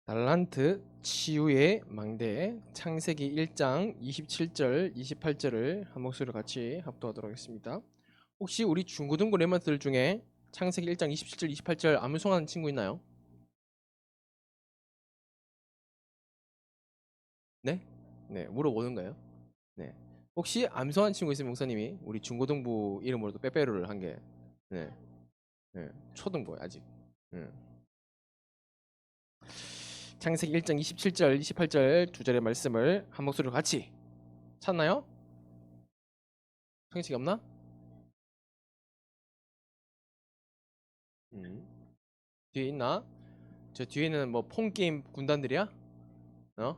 달란트 치유의 망대 창세기 1장 27절 28절을 한 목소리로 같이 합독하도록 하겠습니다. 혹시 우리 중고등부 랩런트들 중에 창세기 1장 27절 28절 암송하는 친구 있나요? 네? 네, 물어보는 거예요. 네. 혹시 암송하는 친구 있으면 목사님이 우리 중고등부 이름으로도 빼빼로를 한 게 네. 네. 초등부 아직. 네. 창세기 1장 27절 28절 두 절의 말씀을 한 목소리로 같이 찾나요? 형식이 없나? 뒤에 있나? 저 뒤에는 뭐 폰게임 군단들이야? 어?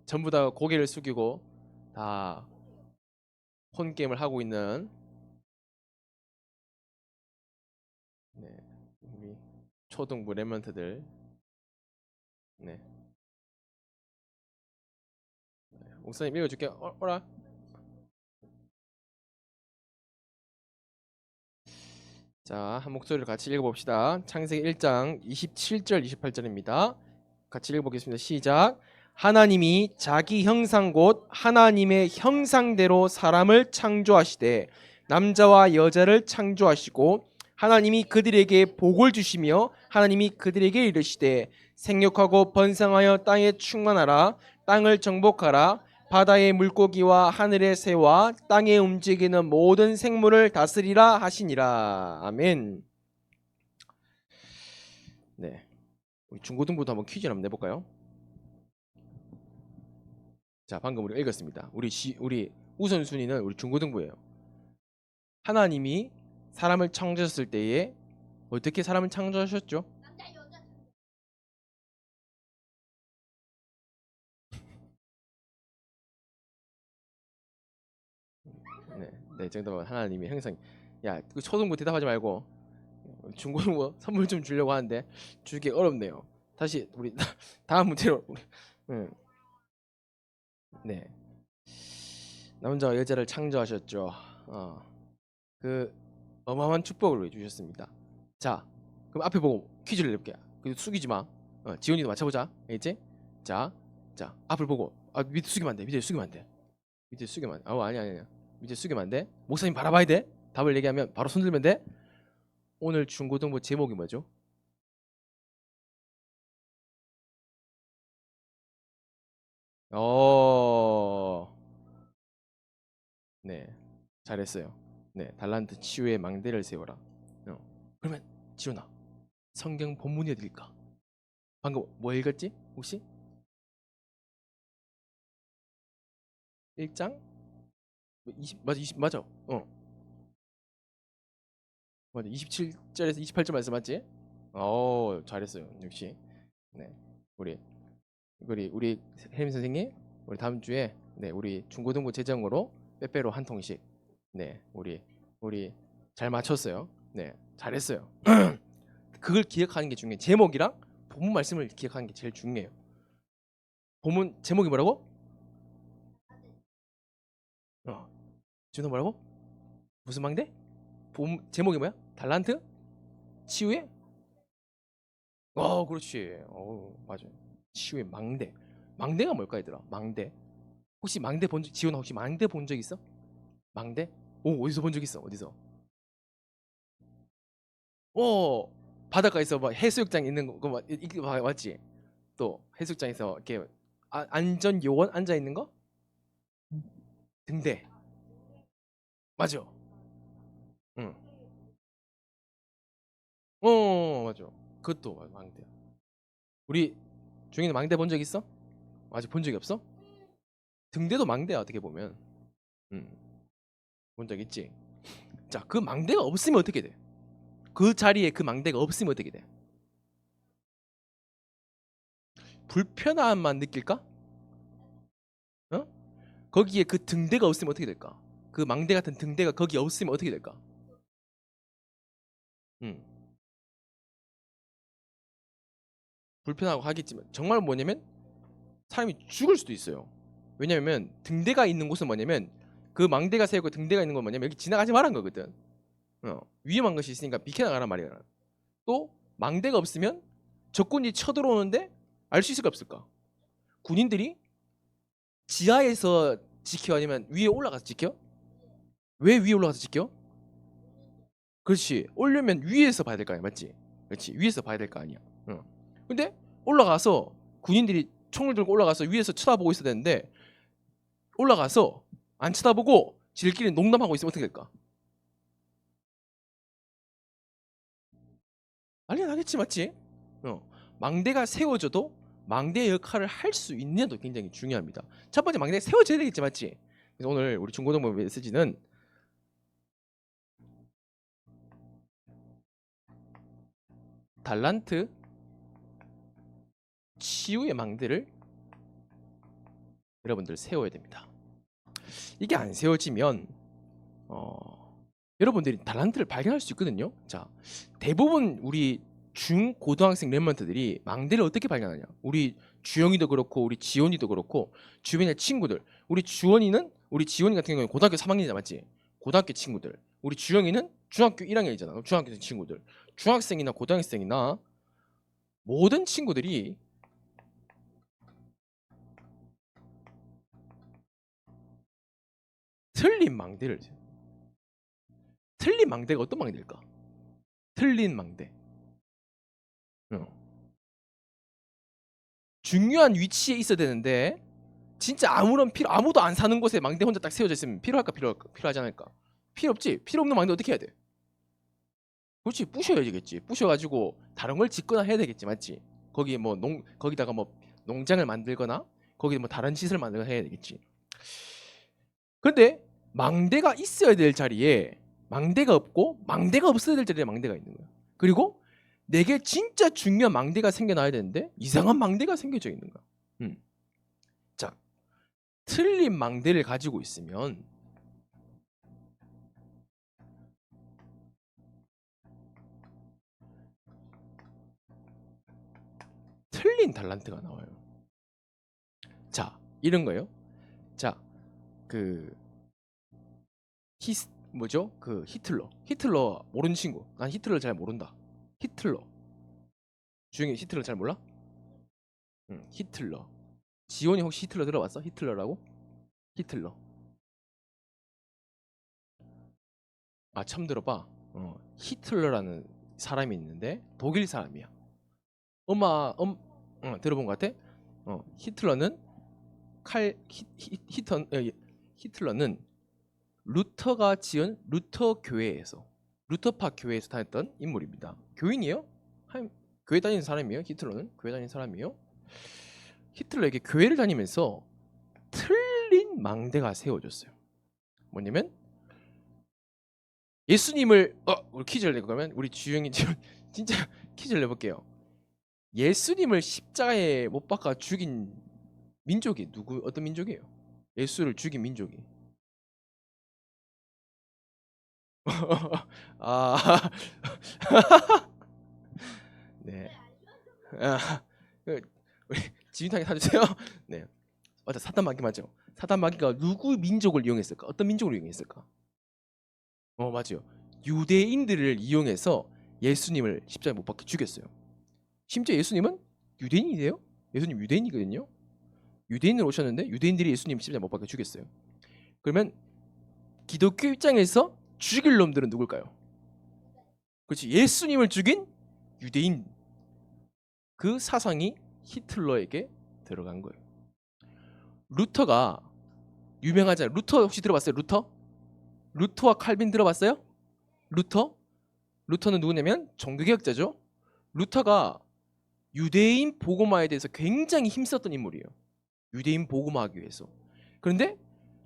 전부 다 고개를 숙이고 다 폰게임을 하고 있는 네, 우리 초등부 랩런트들. 네. 목사님 읽어줄게. 어라? 자, 한 목소리를 같이 읽어봅시다. 창세기 1장 27절 28절입니다. 같이 읽어보겠습니다. 시작. 하나님이 자기 형상 곧 하나님의 형상대로 사람을 창조하시되 남자와 여자를 창조하시고 하나님이 그들에게 복을 주시며 하나님이 그들에게 이르시되 생육하고 번성하여 땅에 충만하라 땅을 정복하라 바다의 물고기와 하늘의 새와 땅에 움직이는 모든 생물을 다스리라 하시니라. 아멘. 네, 우리 중고등부도 한번 퀴즈를 한번 내볼까요? 자, 방금 우리가 읽었습니다. 우리 우선순위는 우리 중고등부예요. 하나님이 사람을 창조하셨을 때에 어떻게 사람을 창조하셨죠? 네, 네, 정답은 하나님의 형상. 야, 그 초등부 대답하지 말고 중고등부 선물 좀 주려고 하는데 주기 어렵네요. 다시 우리 다음 문제로 네, 남자와 여자를 창조하셨죠. 그 어마어마한 축복을 주셨습니다. 자, 그럼 앞에 보고 퀴즈를 내볼게요. 그 숙이지 마. 지훈이도 맞춰보자. 알겠지? 자, 자, 앞을 보고. 밑에 숙이면 안 돼. 밑에 숙이면 안 돼. 밑에 숙이면 안 돼. 아니야. 밑에 숙이면 안 돼. 목사님 바라봐야 돼. 답을 얘기하면 바로 손 들면 돼. 오늘 중고등부 제목이 뭐죠? 어, 네, 잘했어요. 네, 달란트 치유의 망대를 세워라. 그러면 지훈아, 성경 본문이 어딜까? 방금 뭐 읽었지? 혹시? 1장? 20 맞아 20 맞아. 맞아 27절에서 28절 말씀 맞지? 잘했어요. 역시. 네. 우리 우리 혜림 선생님 우리 다음 주에 네, 우리 중고등부 재정으로 빼빼로 한 통씩. 네. 우리 잘 맞췄어요. 네. 잘했어요. 그걸 기억하는 게 중요해. 제목이랑 본문 말씀을 기억하는 게 제일 중요해요. 본문 제목이 뭐라고? 어. 준호 뭐라고? 무슨 망대? 본 제목이 뭐야? 달란트? 치유의? 그렇지. 맞아. 치유의 망대. 망대가 뭘까 얘들아? 망대. 혹시 망대 본 적, 지훈아 혹시 망대 본 적 있어? 망대? 어디서 본 적 있어? 어디서? 어, 바닷가에서 막 해수욕장 있는 거 맞지? 또 해수욕장에서 이렇게 안전 요원 앉아 있는 거? 등대. 맞아. 응. 맞아. 그것도 망대야. 우리 중이는 망대 본 적 있어? 아직 본 적이 없어? 등대도 망대야 어떻게 보면. 응. 본 적 있지? 자, 그 망대가 없으면 어떻게 돼? 그 자리에 그 망대가 없으면 어떻게 돼? 불편함만 느낄까? 어? 거기에 그 등대가 없으면 어떻게 될까? 그 망대 같은 등대가 거기 없으면 어떻게 될까? 음, 불편하고 하겠지만 정말 뭐냐면 사람이 죽을 수도 있어요. 왜냐면 등대가 있는 곳은 뭐냐면 그 망대가 세우고 등대가 있는 건 뭐냐면 여기 지나가지 말란 거거든. 위험한 것이 있으니까 비켜나가란 말이야. 또 망대가 없으면 적군이 쳐들어오는데 알 수 있을까 없을까? 군인들이 지하에서 지켜 아니면 위에 올라가서 지켜? 왜 위에 올라가서 지켜? 그렇지. 오려면 위에서 봐야 될 거 아니야, 맞지? 그렇지. 위에서 봐야 될 거 아니야. 응. 근데 올라가서 군인들이 총을 들고 올라가서 위에서 쳐다보고 있어야 되는데 올라가서 안 쳐다보고 지들끼리 농담하고 있으면 어떻게 될까? 난리 나겠지, 맞지? 망대가 세워져도 망대의 역할을 할 수 있느냐도 굉장히 중요합니다. 첫 번째 망대가 세워져야 되겠지, 맞지? 그래서 오늘 우리 중고등부 메시지는 달란트 치유의 망대를 여러분들 세워야 됩니다. 이게 안 세워지면 여러분들이 달란트를 발견할 수 있거든요. 자, 대부분 우리 중고등학생 랩런트들이 망대를 어떻게 발견하냐? 우리 주영이도 그렇고 우리 지원이도 그렇고 주변의 친구들. 우리 지원이 같은 경우는 고등학교 3학년이잖아, 맞지? 고등학교 친구들. 우리 주영이는 중학교 1학년이잖아. 중학교 친구들. 중학생이나 고등학생이나 모든 친구들이 틀린 망대가 어떤 망대일까? 틀린 망대. 중요한 위치에 있어야 되는데 진짜 아무도 안 사는 곳에 망대 혼자 딱 세워져 있으면 필요하지 않을까? 필요 없지. 필요 없는 망대 어떻게 해야 돼? 그렇지, 부셔야 되겠지. 부셔가지고 다른 걸 짓거나 해야 되겠지, 맞지? 거기에 거기다가 농장을 만들거나 거기 다른 시설 만들거나 해야 되겠지. 근데 망대가 있어야 될 자리에 망대가 없고 망대가 없어야 될 자리에 망대가 있는 거야. 그리고 내게 진짜 중요한 망대가 생겨나야 되는데 이상한 망대가 생겨져 있는 거야. 자, 틀린 망대를 가지고 있으면 틀린 달란트가 나와요. 자, 이런 거예요. 자, 히틀러 모르는 친구. 난 히틀러 잘 모른다. 히틀러. 주영이 히틀러 잘 몰라? 응, 히틀러. 지원이 혹시 히틀러 들어봤어? 히틀러라고? 히틀러. 아, 처음 들어봐. 히틀러라는 사람이 있는데 독일 사람이야. 들어본 것 같아? 히틀러는 히틀러는 루터가 지은 루터파 교회에서 다녔던 인물입니다. 교인이에요? 교회 다니는 사람이에요. 히틀러는 교회 다니는 사람이에요. 히틀러에게 교회를 다니면서 틀린 망대가 세워졌어요. 뭐냐면 예수님을 우리 퀴즈를 내고 가면 우리 주영이 진짜 퀴즈를 내볼게요. 예수님을 십자가에 못 박아 죽인 민족이 어떤 민족이에요? 예수를 죽인 민족이. 아, 네. 우리 지휘탄이 사주세요. 네, 맞아. 사단 마귀 맞죠? 사단 마귀가 누구 민족을 이용했을까? 어떤 민족을 이용했을까? 맞아요. 유대인들을 이용해서 예수님을 십자가에 못 박혀 죽였어요. 심지어 예수님은 유대인이세요? 예수님 유대인이거든요. 유대인으로 오셨는데 유대인들이 예수님 십자가에 못 박혀 죽였어요. 그러면 기독교 입장에서 죽일 놈들은 누굴까요? 그렇지. 예수님을 죽인 유대인. 그 사상이 히틀러에게 들어간 거예요. 루터가 유명하잖아요. 루터 혹시 들어봤어요? 루터와 칼빈 들어봤어요? 루터는 누구냐면 종교개혁자죠. 루터가 유대인 복음화에 대해서 굉장히 힘썼던 인물이에요. 유대인 복음화하기 위해서. 그런데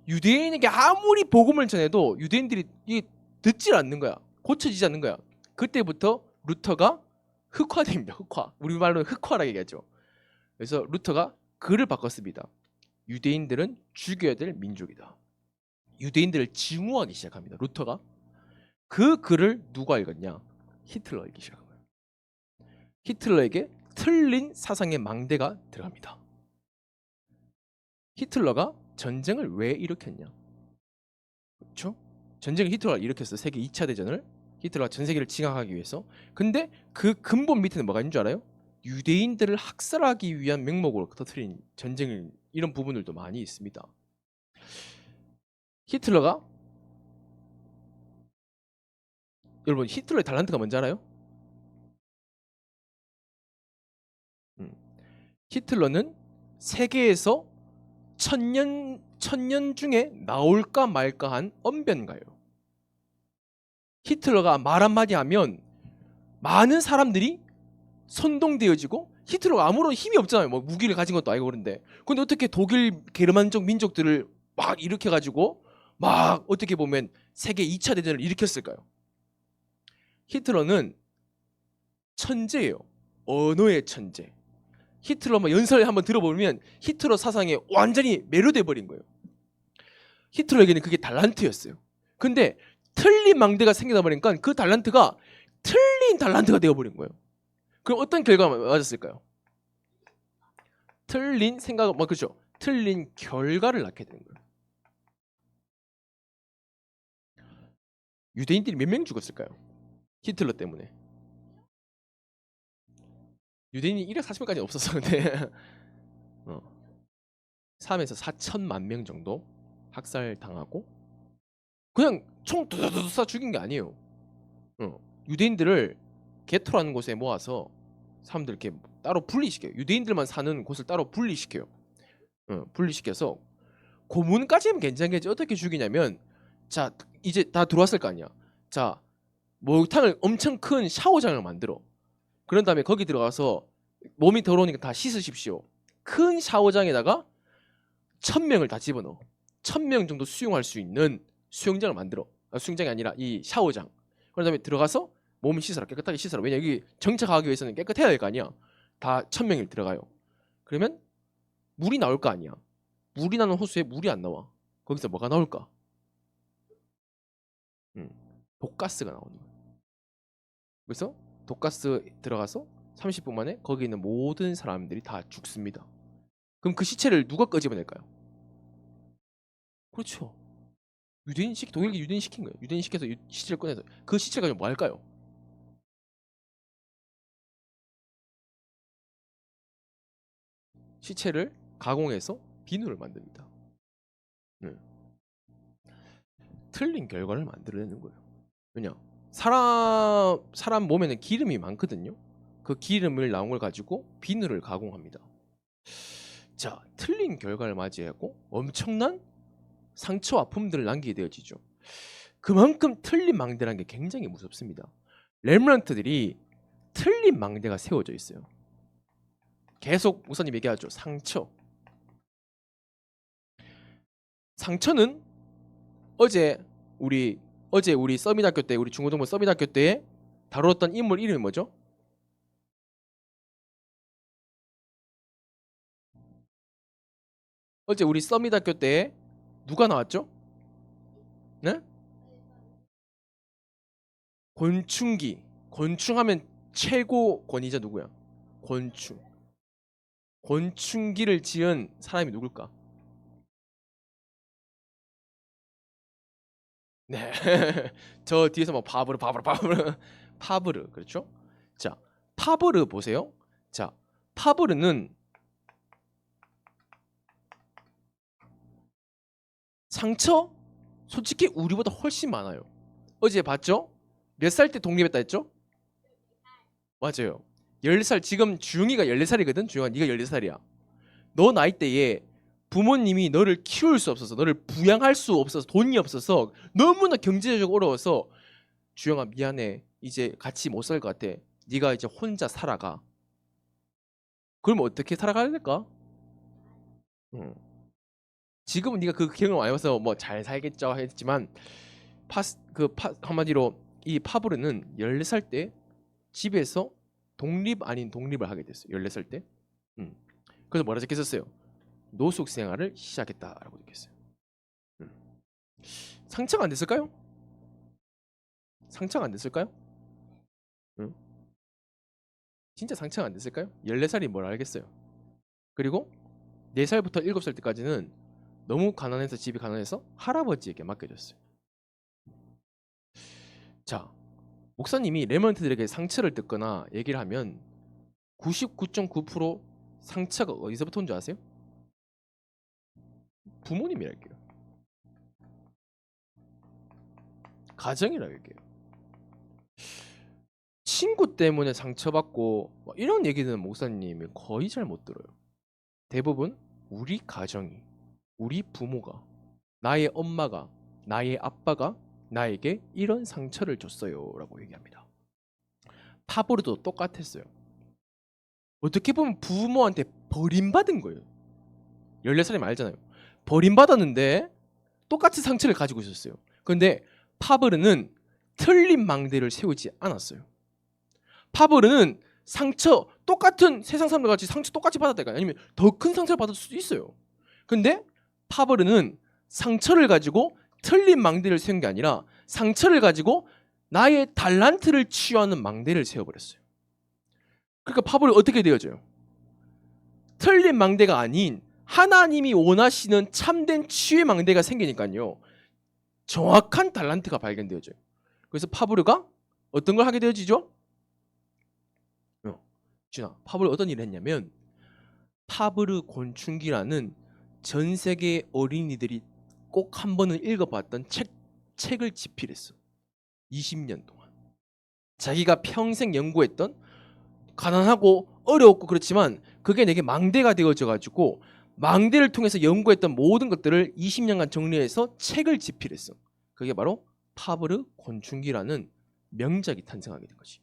유대인에게 아무리 복음을 전해도 유대인들이 듣질 않는 거야. 고쳐지지 않는 거야. 그때부터 루터가 흑화됩니다. 우리말로는 흑화라고 얘기하죠. 그래서 루터가 글을 바꿨습니다. 유대인들은 죽여야 될 민족이다. 유대인들을 증오하기 시작합니다. 루터가. 그 글을 누가 읽었냐? 히틀러가 읽기 시작한 거예요. 히틀러에게 틀린 사상의 망대가 들어갑니다. 히틀러가 전쟁을 왜 일으켰냐? 그렇죠? 전쟁을 히틀러가 일으켰어. 세계 2차 대전을. 히틀러가 전 세계를 장악하기 위해서. 근데 그 근본 밑에는 뭐가 있는 줄 알아요? 유대인들을 학살하기 위한 명목으로 터뜨린 전쟁 이런 부분들도 많이 있습니다. 히틀러가 여러분 히틀러의 달란트가 뭔지 알아요? 히틀러는 세계에서 천년 중에 나올까 말까한 언변가예요. 히틀러가 말 한마디 하면 많은 사람들이 선동되어지고 히틀러가 아무런 힘이 없잖아요. 뭐 무기를 가진 것도 아니고 그런데. 근데 어떻게 독일 게르만족 민족들을 막 일으켜가지고 막 어떻게 보면 세계 2차 대전을 일으켰을까요? 히틀러는 천재예요. 언어의 천재. 히틀러 뭐 연설 한번 들어보면 히틀러 사상에 완전히 매료돼 버린 거예요. 히틀러에게는 그게 달란트였어요. 근데 틀린 망대가 생기다 보니까 그 달란트가 틀린 달란트가 되어버린 거예요. 그럼 어떤 결과가 맞았을까요? 틀린 생각, 뭐 그렇죠. 틀린 결과를 낳게 되는 거예요. 유대인들이 몇 명 죽었을까요? 히틀러 때문에. 유대인이 140명까지 없었었는데 3에서 4천만 명 정도 학살당하고 그냥 총 두두두 쏴 죽인 게 아니에요. 유대인들을 게토라는 곳에 모아서 사람들 이렇게 따로 분리시켜요. 유대인들만 사는 곳을 따로 분리시켜요. 분리시켜서 고문까지는 괜찮겠지. 어떻게 죽이냐면 자 이제 다 들어왔을 거 아니야. 자 목욕탕을 엄청 큰 샤워장을 만들어. 그런 다음에 거기 들어가서 몸이 더러우니까 다 씻으십시오. 큰 샤워장에다가 1000명을 다 집어넣어. 1000명 정도 수용할 수 있는 수영장을 만들어. 수영장이 아니라 이 샤워장. 그런 다음에 들어가서 몸을 씻어라. 깨끗하게 씻어라. 왜냐 여기 정착하기 위해서는 깨끗해야 될 거 아니야. 다 1000명이 들어가요. 그러면 물이 나올 거 아니야. 물이 나는 호수에 물이 안 나와. 거기서 뭐가 나올까? 독가스가 나오는 거야. 그래서 독가스 들어가서 30분 만에 거기 있는 모든 사람들이 다 죽습니다. 그럼 그 시체를 누가 끄집어낼까요? 그렇죠. 독일이 유대인 시킨 거예요. 유대인 시켜서 시체를 꺼내서 그 시체를 가지고 뭐 할까요? 시체를 가공해서 비누를 만듭니다. 틀린 결과를 만들어내는 거예요. 왜냐? 사람 몸에는 기름이 많거든요. 그 기름을 나온 걸 가지고 비누를 가공합니다. 자, 틀린 결과를 맞이하고 엄청난 상처와 아픔들을 남기게 되어지죠. 그만큼 틀린 망대라는 게 굉장히 무섭습니다. 렘넌트들이 틀린 망대가 세워져 있어요. 계속 목사님 얘기하죠. 상처는 어제 우리 서밋학교 때 우리 중고등부 서밋학교 때에 다뤘던 인물 이름이 뭐죠? 어제 우리 서밋학교 때에 누가 나왔죠? 네? 권충기. 권충하면 최고 권위자 누구야? 권충. 권충기를 지은 사람이 누굴까? 네. 저 뒤에서 뭐 파브르 그렇죠? 자, 파브르 보세요. 자, 파브르는 상처 솔직히 우리보다 훨씬 많아요. 어제 봤죠? 몇 살 때 독립했다 했죠? 맞아요. 10살 지금 주영이가 14살이거든. 주영아 네가 14살이야. 너 나이 때에 부모님이 너를 키울 수 없어서 너를 부양할 수 없어서 돈이 없어서 너무나 경제적으로 어려워서 주영아 미안해. 이제 같이 못 살 것 같아. 네가 이제 혼자 살아가. 그럼 어떻게 살아가야 될까? 응. 지금은 네가 그 경험을 많이 해서 뭐 잘 살겠죠 했지만 한마디로 이 파브르는 14살 때 집에서 독립 아닌 독립을 하게 됐어요. 14살 때. 그래서 뭐라 적혔었어요? 노숙 생활을 시작했다라고 적혔어요. 상처가 안 됐을까요? 상처가 안 됐을까요? 응? 진짜 상처가 안 됐을까요? 14살이 뭘 알겠어요. 그리고 4살부터 7살 때까지는 너무 가난해서 집이 가난해서 할아버지에게 맡겨졌어요. 자, 목사님이 레먼트들에게 상처를 듣거나 얘기를 하면 99.9% 상처가 어디서부터 온 줄 아세요? 부모님이랄게요. 가정이랄게요. 친구 때문에 상처받고 뭐 이런 얘기는 목사님이 거의 잘 못 들어요. 대부분 우리 가정이, 우리 부모가, 나의 엄마가, 나의 아빠가 나에게 이런 상처를 줬어요 라고 얘기합니다. 파브르도 똑같았어요. 어떻게 보면 부모한테 버림받은 거예요. 14살이면 알잖아요. 버림받았는데 똑같은 상처를 가지고 있었어요. 그런데 파브르는 틀린 망대를 세우지 않았어요. 파브르는 상처 똑같은 세상 사람들 같이 상처 똑같이 받았다니까, 아니면 더 큰 상처를 받을 수도 있어요. 근데 파브르는 상처를 가지고 틀린 망대를 세운 게 아니라 상처를 가지고 나의 달란트를 치유하는 망대를 세워버렸어요. 그러니까 파브르 어떻게 되어져요? 틀린 망대가 아닌 하나님이 원하시는 참된 치유의 망대가 생기니까요, 정확한 달란트가 발견되어져요. 그래서 파브르가 어떤 걸 하게 되어지죠? 준아, 파브르 어떤 일을 했냐면 파브르 곤충기라는 전 세계 어린이들이 꼭 한 번은 읽어봤던 책을 집필했어. 20년 동안 자기가 평생 연구했던, 가난하고 어려웠고 그렇지만 그게 내게 망대가 되어져 가지고 망대를 통해서 연구했던 모든 것들을 20년간 정리해서 책을 집필했어. 그게 바로 파브르 곤충기라는 명작이 탄생하게 된 거지.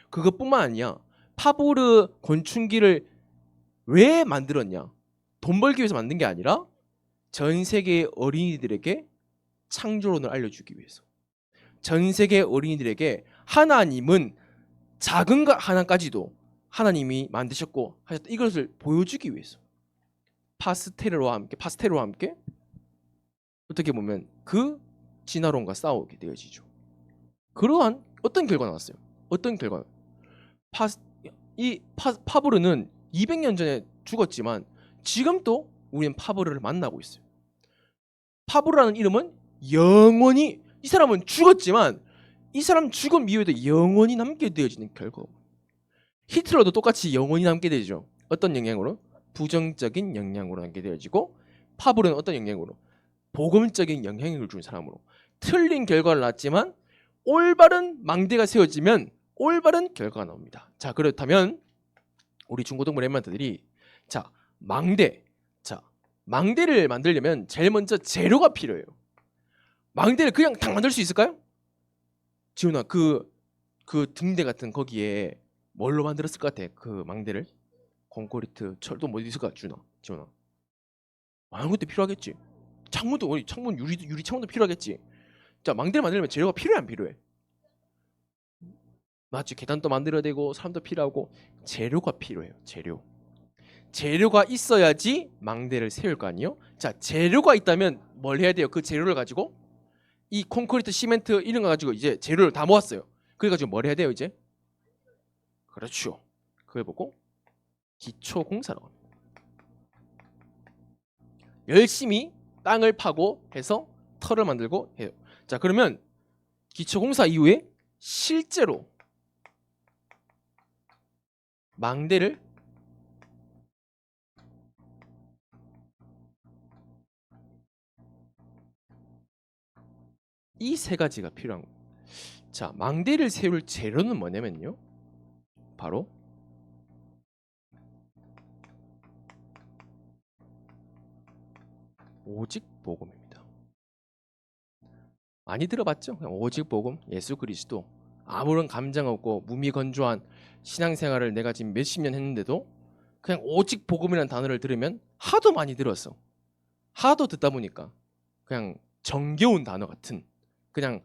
그것뿐만 아니야. 파브르 곤충기를 왜 만들었냐? 돈 벌기 위해서 만든 게 아니라 전 세계 어린이들에게 창조론을 알려주기 위해서. 전 세계 어린이들에게 하나님은 작은 것 하나까지도 하나님이 만드셨고 하셨다, 이것을 보여주기 위해서. 파스텔로와 함께 어떻게 보면 그 진화론과 싸우게 되어지죠. 그러한 어떤 결과가 나왔어요? 어떤 결과? 파브르는 200년 전에 죽었지만 지금도 우리는 파브르를 만나고 있어요. 파브르라는 이름은 영원히, 이 사람은 죽었지만 이 사람 죽음 이후에도 영원히 남게 되어지는 결과. 히틀러도 똑같이 영원히 남게 되죠. 어떤 영향으로? 부정적인 영향으로 남게 되어지고, 파브르는 어떤 영향으로? 복음적인 영향을 주는 사람으로. 틀린 결과를 낳았지만 올바른 망대가 세워지면 올바른 결과가 나옵니다. 자, 그렇다면 우리 중고등부 랩런트들이 망대를 만들려면 제일 먼저 재료가 필요해요. 망대를 그냥 딱 만들 수 있을까요? 지훈아, 그 등대 같은 거기에 뭘로 만들었을 것 같아? 그 망대를? 콘크리트, 철도 뭐 있을까? 지훈아. 많은 것도 필요하겠지. 창문 유리 창문도 필요하겠지. 자, 망대를 만들려면 재료가 필요해, 안 필요해? 맞지? 계단도 만들어야 되고 사람도 필요하고 재료가 필요해요. 재료가 있어야지 망대를 세울 거 아니에요? 자, 재료가 있다면 뭘 해야 돼요? 그 재료를 가지고 이 콘크리트, 시멘트 이런 거 가지고 이제 재료를 다 모았어요. 그래가지고 뭘 해야 돼요 이제? 그렇죠. 그걸 보고 기초공사라고 합니다. 열심히 땅을 파고 해서 터를 만들고 해요. 자, 그러면 기초공사 이후에 실제로 망대를 이 세 가지가 필요한 거예요. 자, 망대를 세울 재료는 뭐냐면요, 바로 오직 복음입니다. 많이 들어봤죠? 그냥 오직 복음, 예수 그리스도. 아무런 감정 없고 무미건조한 신앙생활을 내가 지금 몇십 년 했는데도 그냥 오직 복음이라는 단어를 들으면 하도 많이 들었어. 하도 듣다 보니까 그냥 정겨운 단어 같은, 그냥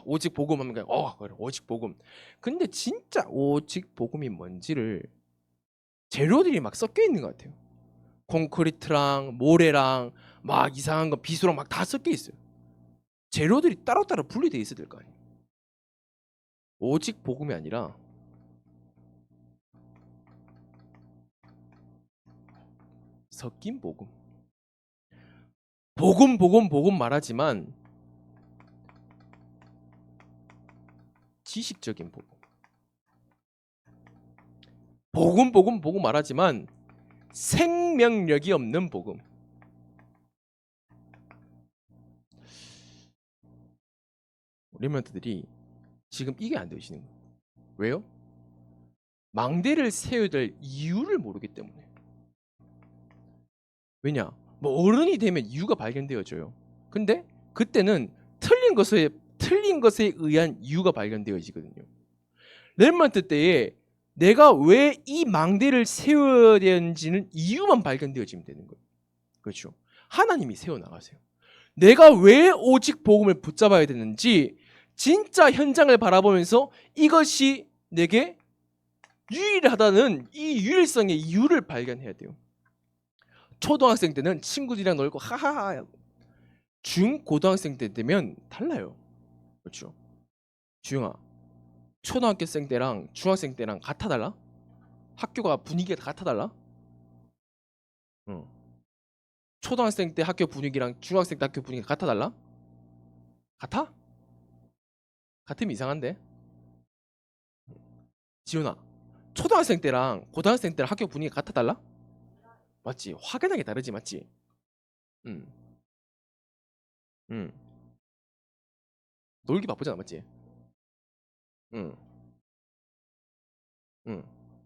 오직 복음 하면 그냥 그래, 오직 복음. 근데 진짜 오직 복음이 뭔지를 재료들이 막 섞여 있는 것 같아요. 콘크리트랑 모래랑 막 이상한 거 비수랑 막 다 섞여 있어요. 재료들이 따로따로 분리되어 있어야 될 거 아니에요. 오직 복음이 아니라 섞인 복음. 복음 말하지만 지식적인 복음. 복음 말하지만 생명력이 없는 복음. 렘넌트들이 지금 이게 안 되시는 거예요. 왜요? 망대를 세워야 될 이유를 모르기 때문에. 왜냐? 뭐 어른이 되면 이유가 발견되어져요. 근데 그때는 틀린 것에 의한 이유가 발견되어지거든요. 렘넌트 때에 내가 왜 이 망대를 세워야 되는지는 이유만 발견되어지면 되는 거예요. 그렇죠? 하나님이 세워나가세요. 내가 왜 오직 복음을 붙잡아야 되는지 진짜 현장을 바라보면서 이것이 내게 유일하다는 이 유일성의 이유를 발견해야 돼요. 초등학생 때는 친구들이랑 놀고 하하하. 중고등학생 때 되면 달라요. 그렇죠? 주영아, 초등학생 때랑 중학생 때랑 같아 달라? 학교가 분위기가 같아 달라? 초등학생 때 학교 분위기랑 중학생 때 학교 분위기가 같아 달라? 같아? 같으면 이상한데? 지훈아, 초등학생 때랑 고등학생 때랑 학교 분위기가 같아 달라? 맞지? 확연하게 다르지, 맞지? 응. 응. 놀기 바쁘잖아, 맞지? 응. 응.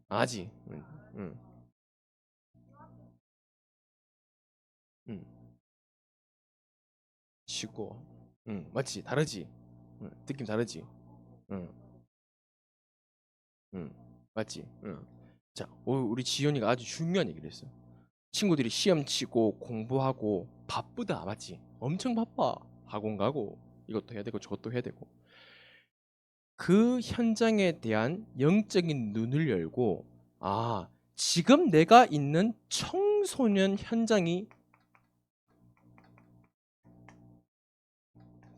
아지. 응. 응. 응. 치고. 응. 맞지? 다르지? 응. 느낌 다르지? 응. 응. 맞지? 응. 자, 우리 지연이가 아주 중요한 얘기를 했어. 친구들이 시험 치고 공부하고 바쁘다, 맞지? 엄청 바빠. 학원 가고 이것도 해야 되고 저것도 해야 되고. 그 현장에 대한 영적인 눈을 열고, 아, 지금 내가 있는 청소년 현장이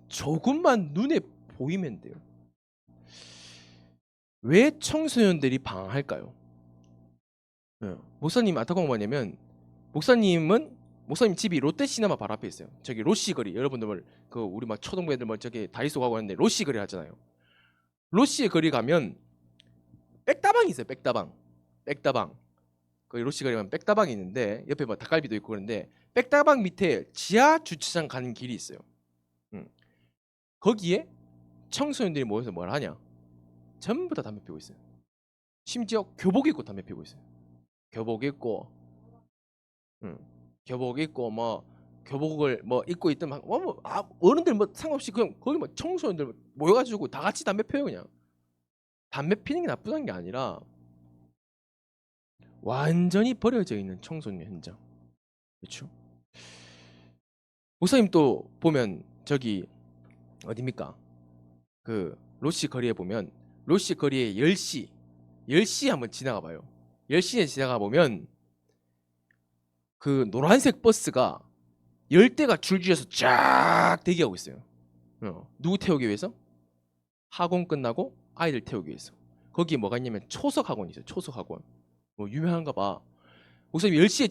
조금만 눈에 보이면 돼요. 왜 청소년들이 방황할까요? 목사님 안타까운 건 뭐냐면, 목사님 집이 롯데시네마 바로 앞에 있어요. 저기 로시거리, 여러분들 그 우리 막 초등부 애들 뭐 저기 다이소 가고 하는데 로시거리 하잖아요. 로시거리 가면 백다방이 있어요. 백다방. 거기 로시거리 가면 백다방이 있는데 옆에 뭐 닭갈비도 있고 그런데 백다방 밑에 지하 주차장 가는 길이 있어요. 음. 거기에 청소년들이 모여서 뭘 하냐? 전부 다 담배 피우고 있어요. 심지어 교복 입고 담배 피우고 있어요. 교복 입고, 교복 입고 뭐 교복을 뭐 입고 있든 어른들 뭐 상관없이 그냥 거기 뭐 청소년들 모여가지고 다 같이 담배 피워요 그냥. 담배 피는 게 나쁘다는 게 아니라 완전히 버려져 있는 청소년 현장. 그렇죠? 목사님 또 보면 저기 어디입니까? 그 로시 거리에 보면 로시 거리에 10시 한번 지나가 봐요. 10시에 지나가 보면 그 노란색 버스가 10대가 줄지어서 쫙 대기하고 있어요. 누구 태우기 위해서? 학원 끝나고 아이들 태우기 위해서. 거기 뭐가 있냐면 초석 학원이 있어요. 초석 학원. 뭐 유명한가 봐. 목사님 10시에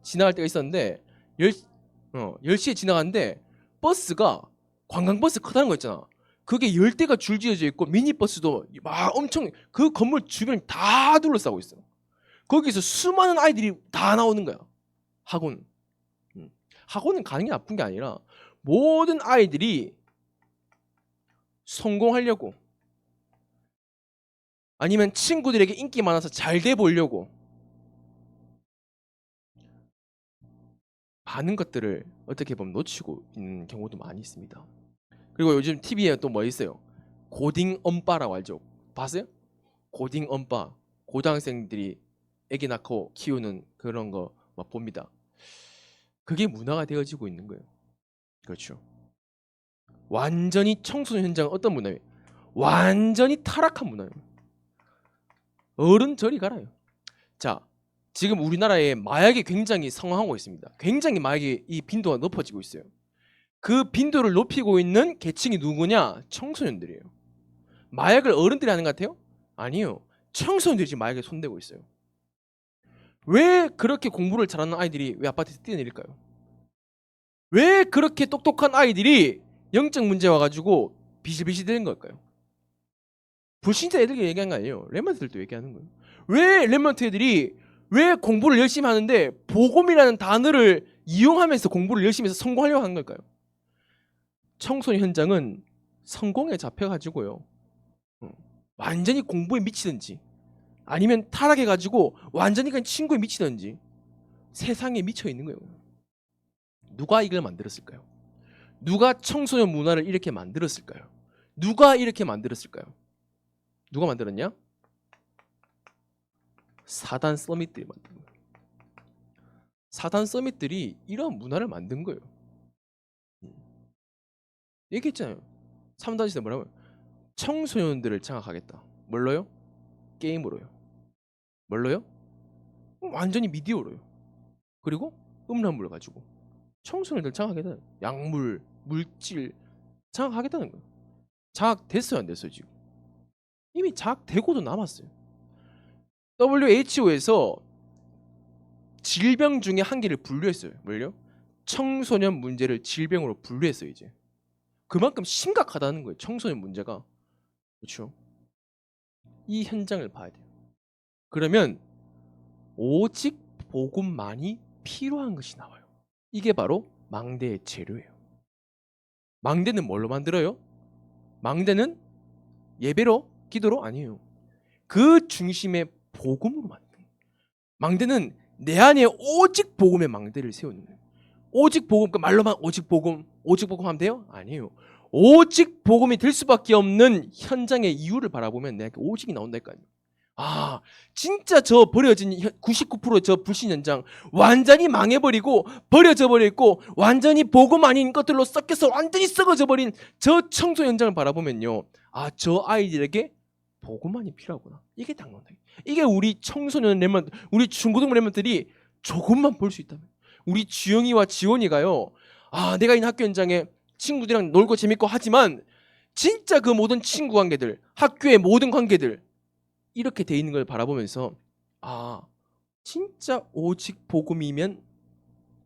지나갈 때가 있었는데 10시에 지나갔는데 버스가 관광버스 크다는 거 있잖아. 그게 10대가 줄지어져 있고 미니버스도 막 엄청 그 건물 주변 다 둘러싸고 있어. 거기서 수많은 아이들이 다 나오는 거야. 학원. 학원은 가는 게 나쁜 게 아니라 모든 아이들이 성공하려고 아니면 친구들에게 인기 많아서 잘 돼 보려고 많은 것들을 어떻게 보면 놓치고 있는 경우도 많이 있습니다. 그리고 요즘 TV에 또 뭐 있어요? 고딩 엄빠라고 알죠? 봤어요? 고딩 엄빠. 고등학생들이 애기 낳고 키우는 그런 거 막 봅니다. 그게 문화가 되어지고 있는 거예요. 그렇죠. 완전히 청소년 현장은 어떤 문화예요? 완전히 타락한 문화예요. 어른 저리 가라요. 자, 지금 우리나라에 마약이 굉장히 성황하고 있습니다. 굉장히 마약의 이 빈도가 높아지고 있어요. 그 빈도를 높이고 있는 계층이 누구냐? 청소년들이에요. 마약을 어른들이 하는 것 같아요? 아니요. 청소년들이 지금 마약에 손대고 있어요. 왜 그렇게 공부를 잘하는 아이들이 왜 아파트에서 뛰어내릴까요? 왜 그렇게 똑똑한 아이들이 영적 문제 와가지고 비실비실 되는 걸까요? 불신자 애들이 얘기한 거 아니에요. 렘넌트들도 얘기하는 거예요. 왜 랩런트 애들이 왜 공부를 열심히 하는데 복음이라는 단어를 이용하면서 공부를 열심히 해서 성공하려고 하는 걸까요? 청소년 현장은 성공에 잡혀가지고요. 완전히 공부에 미치든지 아니면 타락해가지고 완전히 그냥 친구에 미치든지 세상에 미쳐 있는 거예요. 누가 이걸 만들었을까요? 누가 청소년 문화를 이렇게 만들었을까요? 누가 이렇게 만들었을까요? 누가 만들었냐? 사단 서밋들이 만든 거예요. 사단 서밋들이 이런 문화를 만든 거예요. 얘기했잖아요. 3단 시대 뭐라고요? 청소년들을 장악하겠다. 뭘로요? 게임으로요. 뭘로요? 완전히 미디어로요. 그리고 음란물 가지고 청소년들 장악하겠다. 약물, 물질 장악하겠다는 거예요. 장악됐어요, 안 됐어요 지금? 이미 장악되고도 남았어요. WHO에서 질병 중에 한 개를 분류했어요. 뭘요? 청소년 문제를 질병으로 분류했어요. 이제 그만큼 심각하다는 거예요. 청소년 문제가. 그렇죠? 이 현장을 봐야 돼요. 그러면 오직 복음만이 필요한 것이 나와요. 이게 바로 망대의 재료예요. 망대는 뭘로 만들어요? 망대는 예배로, 기도로 아니에요. 그 중심에 복음으로 만드는 거예요. 망대는 내 안에 오직 복음의 망대를 세우는 거예요. 오직 복음, 그 말로만 오직 복음 하면 돼요? 아니에요. 오직 복음이 될 수밖에 없는 현장의 이유를 바라보면 내가 오직이 나온다니까요. 아, 진짜 저 버려진 99%저 불신 현장 완전히 망해버리고 버려져 버렸고 완전히 복음 아닌 것들로 섞여서 완전히 썩어져 버린 저 청소 현장을 바라보면요, 아, 저 아이들에게 복음만이 필요하구나. 이게 딱 나온다. 이게 우리 청소년 랩런트, 우리 중고등부 랩런트들이 조금만 볼 수 있다면, 우리 주영이와 지원이가요, 아, 내가 있는 학교 현장에 친구들이랑 놀고 재밌고 하지만 진짜 그 모든 친구 관계들, 학교의 모든 관계들 이렇게 돼 있는 걸 바라보면서, 아, 진짜 오직 복음이면,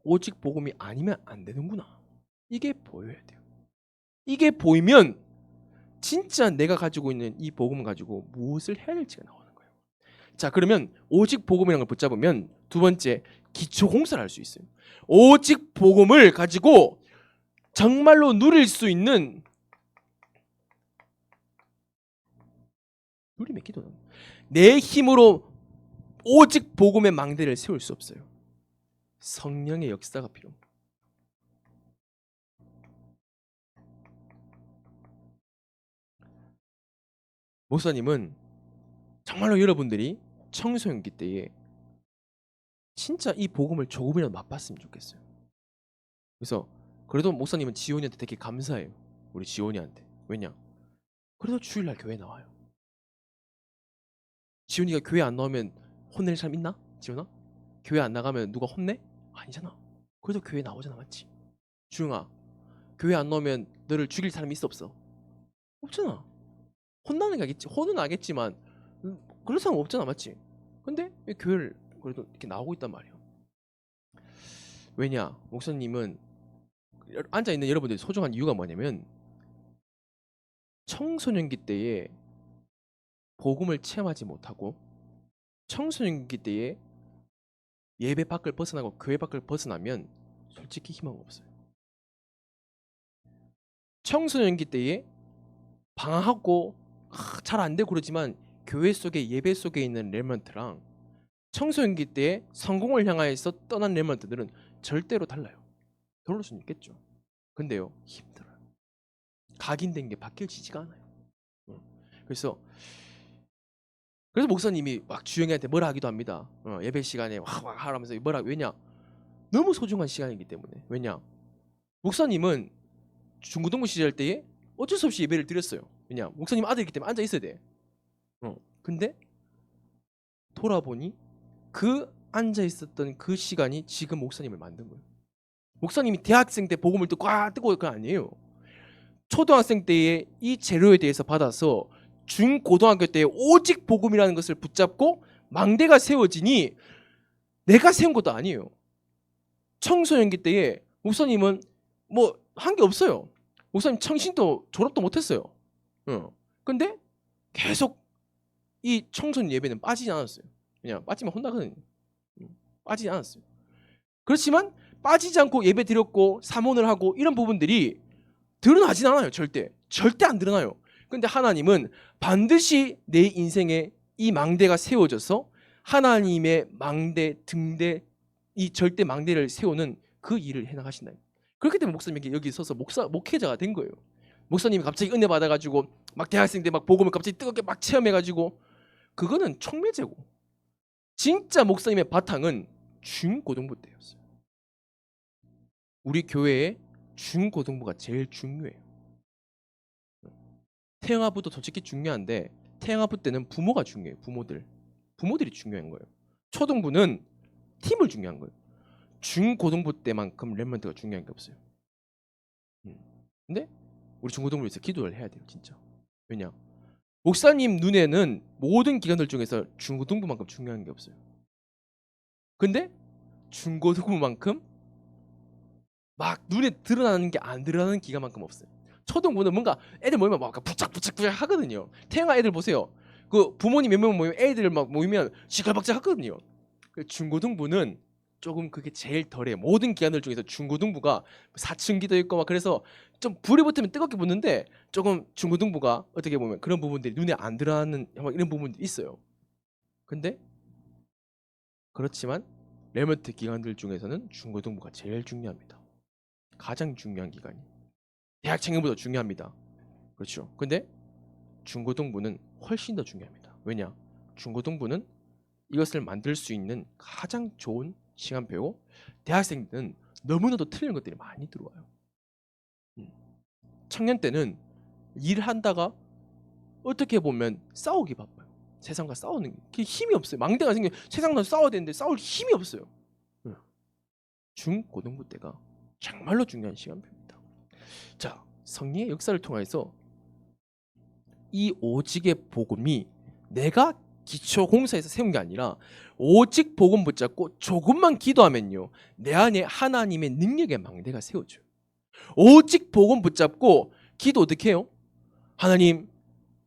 오직 복음이 아니면 안 되는구나. 이게 보여야 돼요. 이게 보이면 진짜 내가 가지고 있는 이 복음을 가지고 무엇을 해야 될지가 나오는 거예요. 자, 그러면 오직 복음이라는 걸 붙잡으면 두 번째, 기초 공사를 할 수 있어요. 오직 복음을 가지고 정말로 누릴 수 있는, 누림의 기도는 내 힘으로 오직 복음의 망대를 세울 수 없어요. 성령의 역사가 필요합니다. 목사님은 정말로 여러분들이 청소년기 때에 진짜 이 복음을 조금이라도 맛봤으면 좋겠어요. 그래서 그래도 목사님은 지원이한테 되게 감사해요. 우리 지원이한테. 왜냐? 그래도 주일날 교회 나와요. 지원이가 교회 안 나오면 혼낼 사람 있나? 지원아? 교회 안 나가면 누가 혼내? 아니잖아. 그래도 교회 나오잖아, 맞지? 주영아, 교회 안 나오면 너를 죽일 사람이 있어 없어? 없잖아. 혼나는 게 알겠지. 혼은 알겠지만 그럴 사람 없잖아, 맞지? 근데 왜 교회를 그래도 이렇게 나오고 있단 말이야. 왜냐? 목사님은 앉아 있는 여러분들이 소중한 이유가 뭐냐면, 청소년기 때에 복음을 체험하지 못하고 청소년기 때에 예배 밖을 벗어나고 교회 밖을 벗어나면 솔직히 희망 없어요. 청소년기 때에 방황하고 잘 안 되고 그러지만 교회 속에, 예배 속에 있는 렘넌트랑 청소년기 때에 성공을 향하여서 떠난 렘넌트들은 절대로 달라요. 그럴 수는 있겠죠. 근데요, 힘들어요. 각인된 게 바뀌어지지가 않아요. 그래서 목사님이 막 주영이한테 뭐라 하기도 합니다. 예배 시간에 와 하라면서 뭐라, 왜냐? 너무 소중한 시간이기 때문에. 왜냐? 목사님은 중고등부 시절 때에 어쩔 수 없이 예배를 드렸어요. 왜냐? 목사님 아들이기 때문에 앉아 있어야 돼. 근데 돌아보니 그 앉아 있었던 그 시간이 지금 목사님을 만든 거예요. 목사님이 대학생 때 복음을 듣고 뜨고 그건 아니에요. 초등학생 때에 이 재료에 대해서 받아서 중고등학교 때 오직 복음이라는 것을 붙잡고 망대가 세워지니 내가 세운 것도 아니에요. 청소년기 때에 목사님은 뭐 한 게 없어요. 목사님 청신도 졸업도 못했어요. 근데 계속 이 청소년 예배는 빠지지 않았어요. 그냥 빠지면 혼나거든요. 빠지지 않았어요. 그렇지만 빠지지 않고 예배 드렸고 사모를 하고 이런 부분들이 드러나진 않아요. 절대 안 드러나요. 근데 하나님은 반드시 내 인생에 이 망대가 세워져서 하나님의 망대 등대 이 절대 망대를 세우는 그 일을 해나가신다. 그렇기 때문에 목사님이 여기 서서 목회자가 된 거예요. 목사님이 갑자기 은혜 받아가지고 막 대학생 때 막 복음을 갑자기 뜨겁게 막 체험해가지고 그거는 촉매제고 진짜 목사님의 바탕은 중고등부 때였어요. 우리 교회에 중고등부가 제일 중요해요. 태영아부도 솔직히 중요한데 태영아부 때는 부모가 중요해요. 부모들이 중요한 거예요. 초등부는 팀을 중요한 거예요. 중고등부 때만큼 랩런트가 중요한 게 없어요. 근데 우리 중고등부에서 기도를 해야 돼요. 진짜. 왜냐? 목사님 눈에는 모든 기관들 중에서 중고등부만큼 중요한 게 없어요. 근데 중고등부만큼 막 눈에 드러나는 게 안 드러나는 기관만큼 없어요. 초등부는 뭔가 애들 모이면 막 부착 하거든요. 태영아 애들 보세요. 그 부모님 몇 명 모이면 애들 막 모이면 시끌벅적 하거든요. 중고등부는 조금 그게 제일 덜해요. 모든 기관들 중에서 중고등부가 사춘기도 있고 막 그래서 좀 불이 붙으면 뜨겁게 붙는데 조금 중고등부가 어떻게 보면 그런 부분들이 눈에 안 들어가는 이런 부분들이 있어요. 근데 그렇지만 레먼트 기관들 중에서는 중고등부가 제일 중요합니다. 가장 중요한 기관이. 대학 청년보다 중요합니다. 그렇죠. 근데 중고등부는 훨씬 더 중요합니다. 왜냐? 중고등부는 이것을 만들 수 있는 가장 좋은 시간표고 대학생들은 너무나도 틀린 것들이 많이 들어와요. 청년 때는 일하다가 어떻게 보면 싸우기 바빠요. 세상과 싸우는 게 힘이 없어요. 망대가 생겨 세상과 싸워야 되는데 싸울 힘이 없어요. 중고등부 때가 정말로 중요한 시간표입니다. 자, 성령의 역사를 통해서 이 오직의 복음이 내가 기초 공사에서 세운 게 아니라 오직 복음 붙잡고 조금만 기도하면요 내 안에 하나님의 능력의 망대가 세워져요. 오직 복음 붙잡고 기도 어떻게 해요? 하나님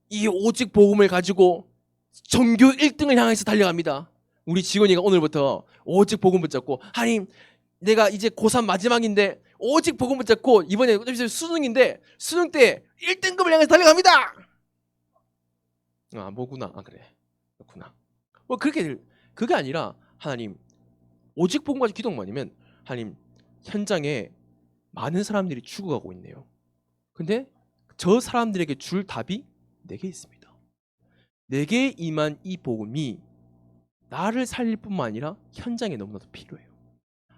이 오직 복음을 가지고 전교 1등을 향해서 달려갑니다. 우리 지원이가 오늘부터 오직 복음 붙잡고 하나님 내가 이제 고3 마지막인데 오직 복음 붙잡고 이번에 수능인데 수능 때 1등급을 향해서 달려갑니다. 아 뭐구나. 아 그래 그렇구나. 뭐 그게 아니라 하나님 오직 복음 가지고 기도만 아니면 하나님 현장에 많은 사람들이 죽어가고 있네요. 근데 저 사람들에게 줄 답이 내게 있습니다. 내게 임한 이 복음이 나를 살릴 뿐만 아니라 현장에 너무나도 필요해요.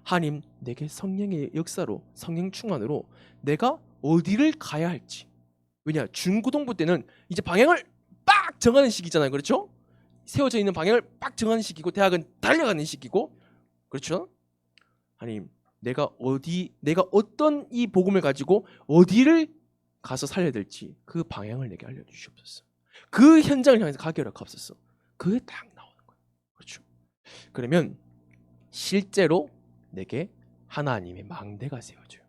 하나님 내게 성령의 역사로 성령 충만으로 내가 어디를 가야 할지. 왜냐 중고등부 때는 이제 방향을 빡 정하는 시기잖아요. 그렇죠? 세워져 있는 방향을 빡 정하는 시기고 대학은 달려가는 시기고 그렇죠? 하나님 내가 어떤 이 복음을 가지고 어디를 가서 살려야 될지 그 방향을 내게 알려주시옵소서. 그 현장을 향해서 가게 하옵소서. 그게 딱 나오는 거예요. 그렇죠? 그러면 실제로 내게 하나님의 망대가 세워져요.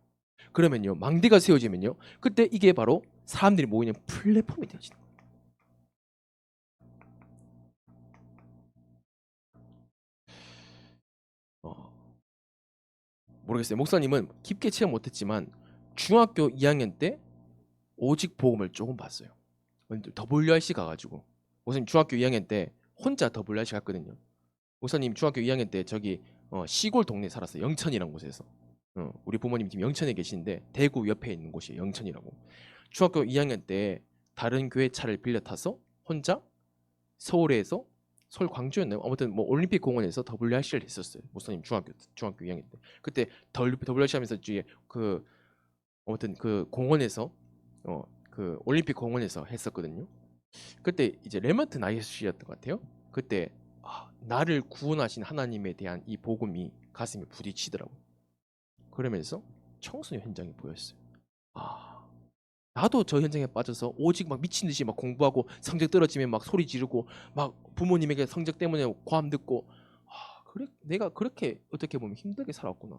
그러면요 망대가 세워지면요 그때 이게 바로 사람들이 모이는 플랫폼이 되어지는 거예요. 모르겠어요. 목사님은 깊게 체험 못했지만 중학교 2학년 때 오직 복음을 조금 봤어요. WRC 가가지고 목사님 중학교 2학년 때 혼자 WRC 갔거든요. 목사님 중학교 2학년 때 저기 시골 동네에 살았어요. 영천이라는 곳에서. 우리 부모님 지금 영천에 계시는데 대구 옆에 있는 곳이에요. 영천이라고. 중학교 2학년 때 다른 교회 차를 빌려 타서 혼자 서울에서 서울 광주였나요? 아무튼 뭐 올림픽 공원에서 WRC를 했었어요. 목사님 중학교 2학년 때. 그때 WRC 하면서 뒤에 그 아무튼 그 공원에서 그 올림픽 공원에서 했었거든요. 그때 이제 레먼트 나이스였던 것 같아요. 그때 나를 구원하신 하나님에 대한 이 복음이 가슴에 부딪히더라고. 그러면서 청소년 현장이 보였어요. 나도 저 현장에 빠져서 오직 막 미친 듯이 막 공부하고 성적 떨어지면 막 소리 지르고 막 부모님에게 성적 때문에 고함 듣고 그래 내가 그렇게 어떻게 보면 힘들게 살았구나.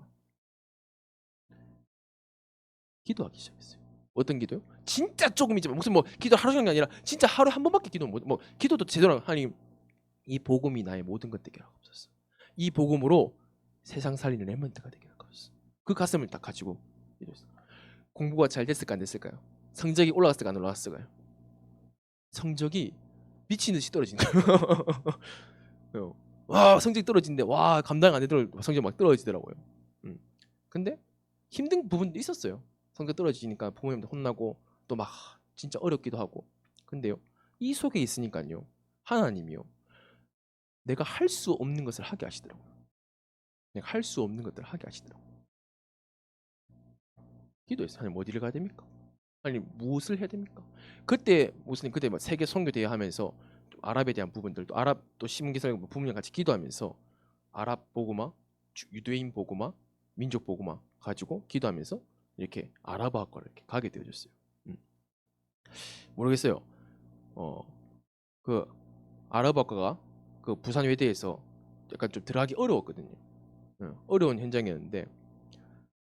기도하기 시작했어요. 어떤 기도요? 진짜 조금이지만 무슨 뭐 기도 하루 종일 아니라 진짜 하루에 한 번밖에 기도 못, 뭐 기도도 제대로 하나님 이 복음이 나의 모든 것 되게 하옵소서. 이 복음으로 세상 살리는 렘넌트가 되게 하옵소서. 그 가슴을 딱 가지고 기도했어요. 공부가 잘 됐을까 안 됐을까요? 성적이 올라갔을까 안 올라갔을까요? 성적이 미친 듯이 떨어진다. 와 성적이 떨어진데 와 감당 안 되더라도 성적 막 떨어지더라고요. 근데 힘든 부분도 있었어요. 성적 떨어지니까 부모님도 혼나고 또 막 진짜 어렵기도 하고. 근데요 이 속에 있으니까요 하나님이요 내가 할 수 없는 것을 하게 하시더라고요. 내가 할 수 없는 것들을 하게 하시더라고요. 기도했어요. 하나님 어디를 가야 됩니까? 아니 무엇을 해야 됩니까? 그때 무슨 그때 막 세계 선교 대회 하면서 아랍에 대한 부분들도 아랍 또 신기설 부모님 같이 기도하면서 아랍 보고마, 유대인 보고마, 민족 보고마 가지고 기도하면서 이렇게 아랍어학과를 이렇게 가게 되어졌어요. 모르겠어요. 그 아랍어학과가 그 부산 외대에서 약간 좀 들어가기 어려웠거든요. 어려운 현장이었는데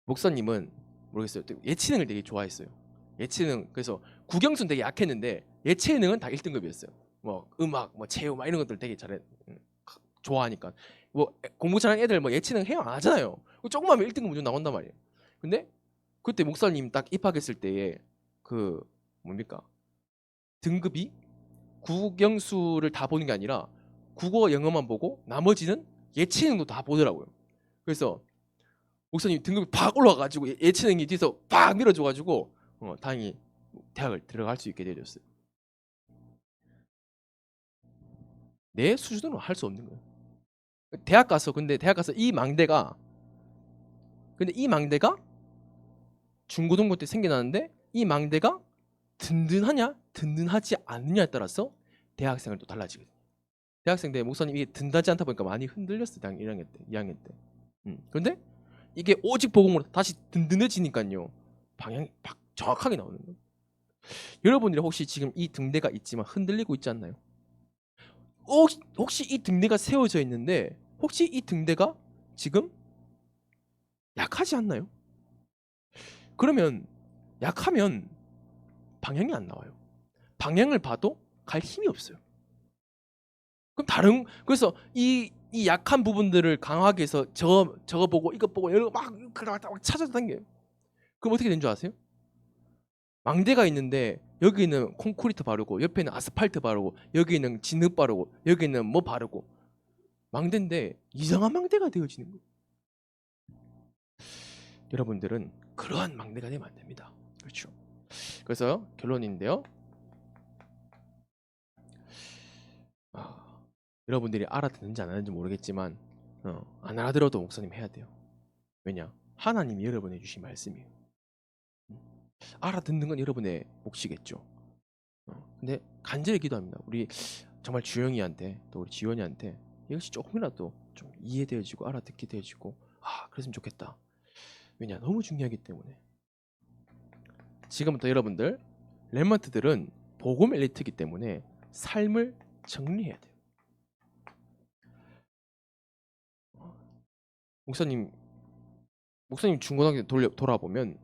목사님은 모르겠어요. 예체능을 되게 좋아했어요. 예체능 그래서 국영수는 되게 약했는데 예체능은 다 1등급이었어요. 뭐 음악, 뭐 체육 막 이런 것들 되게 잘해 좋아하니까 뭐 공부 잘하는 애들 뭐 예체능 해요 안 하잖아요. 조금만 하면 1등급 무조건 나온단 말이에요. 근데 그때 목사님 딱 입학했을 때에 그 뭡니까 등급이 국영수를 다 보는 게 아니라 국어 영어만 보고 나머지는 예체능도 다 보더라고요. 그래서 목사님 등급이 팍 올라가가지고 예체능이 뒤에서 팍 밀어줘가지고 다행히 대학을 들어갈 수 있게 되었어요. 내 수준으로 할 수 없는 거예요. 대학 가서 이 망대가 중고등부 때 생겨나는데 이 망대가 든든하냐 든든하지 않느냐에 따라서 대학생은 또 달라지거든요. 대학생 때 목사님 이게 든든하지 않다 보니까 많이 흔들렸어요. 2학년 때. 그런데 이게 오직 복음으로 다시 든든해지니까요. 방향이 정확하게 나오는 거예요. 여러분들이 혹시 지금 이 등대가 있지만 흔들리고 있지 않나요? 혹시 이 등대가 세워져 있는데 혹시 이 등대가 지금 약하지 않나요? 그러면 약하면 방향이 안 나와요. 방향을 봐도 갈 힘이 없어요. 그럼 그래서 이 약한 부분들을 강하게 해서 저거 보고 이것 보고 여러 막 찾아다녀요. 그럼 어떻게 된 줄 아세요? 망대가 있는데 여기는 콘크리트 바르고 옆에는 아스팔트 바르고 여기는 진흙 바르고 여기는 뭐 바르고 망대인데 이상한 망대가 되어지는 거예요. 여러분들은 그러한 망대가 되면 안 됩니다. 그렇죠? 그래서 결론인데요. 여러분들이 알아듣는지 안 하는지 모르겠지만 안 알아들어도 목사님 해야 돼요. 왜냐? 하나님이 여러분에 주신 말씀이에요. 알아듣는 건 여러분의 몫이겠죠. 근데 간절히 기도합니다. 우리 정말 주영이한테 또 우리 지원이한테 이것이 조금이라도 좀 이해되어지고 알아듣게 되어지고 그랬으면 좋겠다. 왜냐? 너무 중요하기 때문에. 지금부터 여러분들 렘넌트들은 복음 엘리트이기 때문에 삶을 정리해야 돼요. 목사님 중고등학교 돌아보면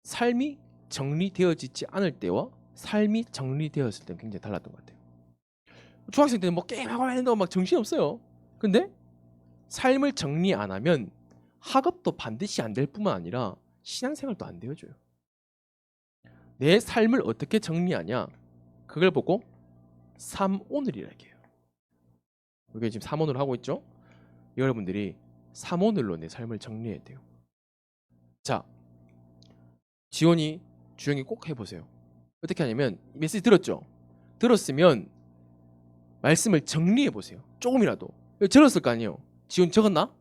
삶이 정리되어지지 않을 때와 삶이 정리되었을 때는 굉장히 달랐던 것 같아요. 중학생 때는 뭐 게임하고 했는데 막 정신 없어요. 근데 삶을 정리 안 하면 학업도 반드시 안 될 뿐만 아니라 신앙생활도 안 되어져요. 내 삶을 어떻게 정리하냐? 그걸 보고 3오늘이라 얘기해요. 우리가 지금 3오늘 하고 있죠? 여러분들이 3오늘로 내 삶을 정리해야 돼요. 자, 지원이 주영이 꼭 해보세요. 어떻게 하냐면 메시지 들었죠? 들었으면 말씀을 정리해보세요. 조금이라도. 적었을 거 아니에요. 지원 적었나?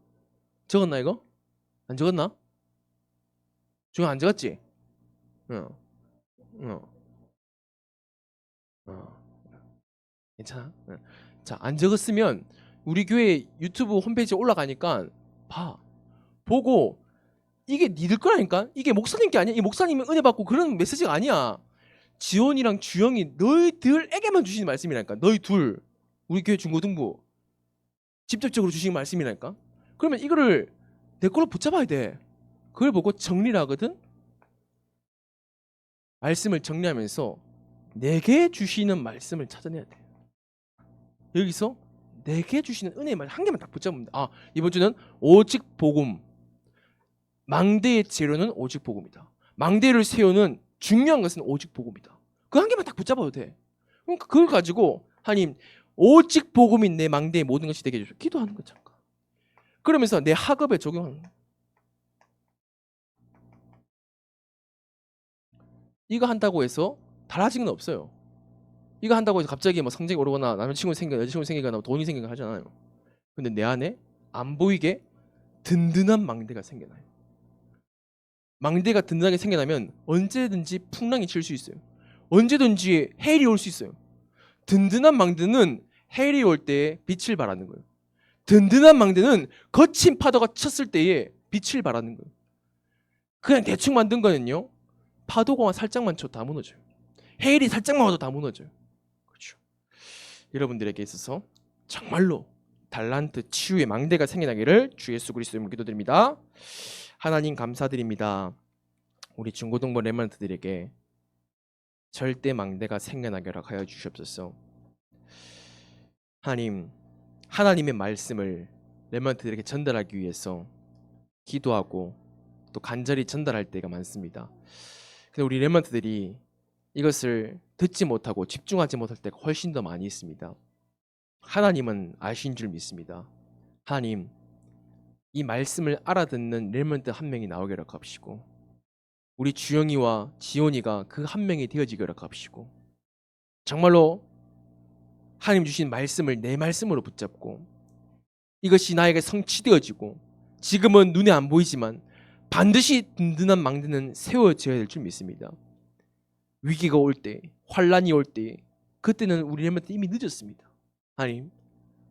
적었나 이거? 안 적었나? 지원 안 적었지? 응. 괜찮아? 응. 자, 안 적었으면 우리 교회 유튜브 홈페이지에 올라가니까 봐. 보고 이게 니들 거라니까? 이게 목사님 게 아니야? 이 목사님이 은혜 받고 그런 메시지가 아니야. 지원이랑 주영이 너희들에게만 주시는 말씀이라니까. 너희 둘. 우리 교회 중고등부 직접적으로 주시는 말씀이라니까. 그러면 이거를 내 걸로 붙잡아야 돼. 그걸 보고 정리를 하거든. 말씀을 정리하면서 내게 주시는 말씀을 찾아내야 돼. 여기서 내게 주시는 은혜의 말 한 개만 딱 붙잡으면 돼. 이번 주는 오직 복음. 망대의 재료는 오직 복음이다. 망대를 세우는 중요한 것은 오직 복음이다. 그 한 개만 딱 붙잡아도 돼. 그러니까 그걸 가지고 하나님 오직 복음인 내 망대의 모든 것이 되게 해주셔. 기도하는 거잖아. 그러면서 내 학업에 적용하는 거야. 이거 한다고 해서 달라지는 건 없어요. 이거 한다고 해서 갑자기 뭐 성적이 오르거나 남자친구 생기거나 여자친구 생기거나 돈이 생기거나 하잖아요. 근데 내 안에 안 보이게 든든한 망대가 생겨나요. 망대가 든든하게 생겨나면 언제든지 풍랑이 칠 수 있어요. 언제든지 해일이 올 수 있어요. 든든한 망대는 해일이 올 때 빛을 발하는 거예요. 든든한 망대는 거친 파도가 쳤을 때에 빛을 발하는 거예요. 그냥 대충 만든 거는요, 파도가 살짝만 쳐도 다 무너져요. 해일이 살짝만 와도 다 무너져요. 그렇죠. 여러분들에게 있어서 정말로 달란트 치유의 망대가 생겨나기를 주 예수 그리스도 이름으로 기도드립니다. 하나님 감사드립니다. 우리 중고등부 렘넌트들에게 절대 망대가 생겨나게 하여 주시옵소서. 하나님의 말씀을 렘넌트들에게 전달하기 위해서 기도하고 또 간절히 전달할 때가 많습니다. 근데 우리 렘넌트들이 이것을 듣지 못하고 집중하지 못할 때가 훨씬 더 많이 있습니다. 하나님은 아신 줄 믿습니다. 하나님, 이 말씀을 알아듣는 렘넌트 한 명이 나오게 허락하시고 우리 주영이와 지온이가 그 한 명이 되어지게 허락하시고 정말로 하나님 주신 말씀을 내 말씀으로 붙잡고 이것이 나에게 성취되어지고 지금은 눈에 안 보이지만 반드시 든든한 망대는 세워져야 될 줄 믿습니다. 위기가 올 때, 환란이 올 때 그때는 우리 렘넌트 이미 늦었습니다. 하나님,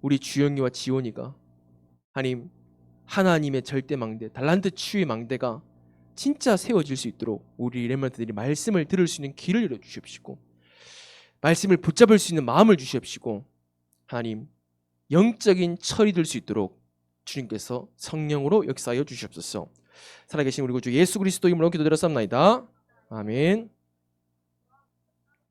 우리 주영이와 지온이가 하나님의 절대 망대, 달란트 치유의 망대가 진짜 세워질 수 있도록 우리 렘넌트들이 말씀을 들을 수 있는 길을 열어 주십시고 말씀을 붙잡을 수 있는 마음을 주십시고 하나님 영적인 철이 될 수 있도록 주님께서 성령으로 역사하여 주시옵소서. 살아계신 우리 구주 예수 그리스도 이름으로 기도드렸사옵나이다. 아멘.